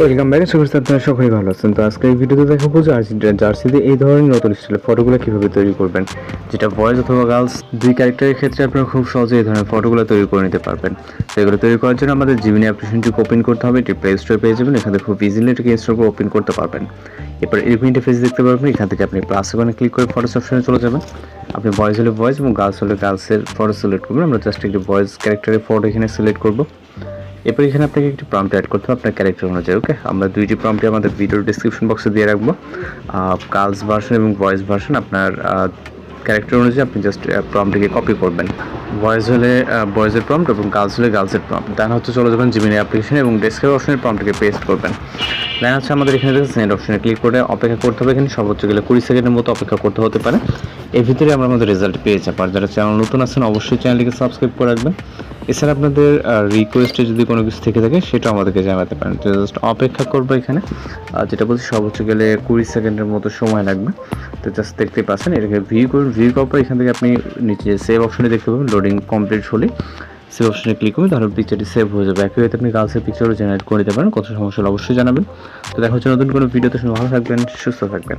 Welcome back. আশা করছি আপনারা সকলেই ভালো আছেন। তো আজকে এই ভিডিওতে দেখাবো যে জার্সিতে এই ধরনের নতুন স্টাইলের ফটোগুলো কীভাবে তৈরি করবেন, যেটা বয়েজ অথবা গার্লস দুই ক্যারেক্টারের ক্ষেত্রে আপনারা খুব সহজে এই ধরনের ফটোগুলো তৈরি করে নিতে পারবেন। তো এগুলো তৈরি করার জন্য আমাদের জিমিনি অ্যাপ্লিকেশনটি ওপেন করতে হবে। এটি প্লে স্টোরে পেয়ে যাবেন, এখান থেকে খুব ইজিলি এটাকে ইনস্টল করে ওপেন করতে পারবেন। এরপর এরকম ইন্টারফেস দেখতে পারবেন। এখান থেকে আপনি প্লাস আইকনে ক্লিক করে ফটোস অপশনে চলে যাবেন। আপনি বয়েজ হলে বয়েজ এবং গার্লস হলে গার্লসের ফটো সিলেক্ট করবেন। আমরা জাস্ট একটি বয়েজ ক্যারেক্টারের ফটো এখানে সিলেক্ট করবো। এরপর এখানে আপনাকে একটি প্রম্পট অ্যাড করতে হবে আপনার ক্যারেক্টার অনুযায়ী। ওকে, আমরা দুইটি প্রম্পটই আমাদের ভিডিওর ডিসক্রিপশন বক্সে দিয়ে রাখবো। গার্লস ভার্সন এবং ভয়েস ভার্সন আপনার ক্যারেক্টার অনুযায়ী আপনি জাস্ট প্রম্পটটিকে কপি করবেন। ভয়েস হলে ভয়েসের প্রম্পট এবং গার্লস হলে গার্লসের প্রম্পট। দেন হচ্ছে চলে যাবেন জিমিনি অ্যাপ্লিকেশন এবং ডেস্কটপ অপশনের প্রম্পটটিকে পেস্ট করবেন। দেন হচ্ছে আমাদের এখানে সেন্ড অপশনে ক্লিক করে অপেক্ষা করতে হবে। এখানে সর্বোচ্চ গেলে 20 সেকেন্ডের মতো অপেক্ষা করতে হতে পারে। এর ভিতরে আমরা আমাদের রেজাল্ট পেয়ে যাবো। আর যারা চ্যানেল নতুন আছেন অবশ্যই চ্যানেলটিকে সাবস্ক্রাইব করে রাখবেন। এছাড়া আপনাদের রিকোয়েস্টে যদি কোনো কিছু থেকে থাকে সেটাও আমাদেরকে জানাতে পারেন। তো জাস্ট অপেক্ষা করবো এখানে, যেটা বলছি সর্বোচ্চ গেলে 20 সেকেন্ডের মতো সময় লাগবে। তো জাস্ট দেখতে পাচ্ছেন, এটাকে ভিউ করুন। ভিউ করার পর এখান থেকে আপনি নিচে সেভ অপশনে দেখতে পাবেন। লোডিং কমপ্লিট হলে সেভ অপশনে ক্লিক করবেন, তাহলে পিকচারটি সেভ হয়ে যাবে। একই আপনি গার্লসের পিকচারও জেনারেট করে দিতে পারেন। কত সমস্যা হলে অবশ্যই জানাবেন। তো দেখা হচ্ছে নতুন কোনো ভিডিওতে। ভালো থাকবেন, সুস্থ থাকবেন।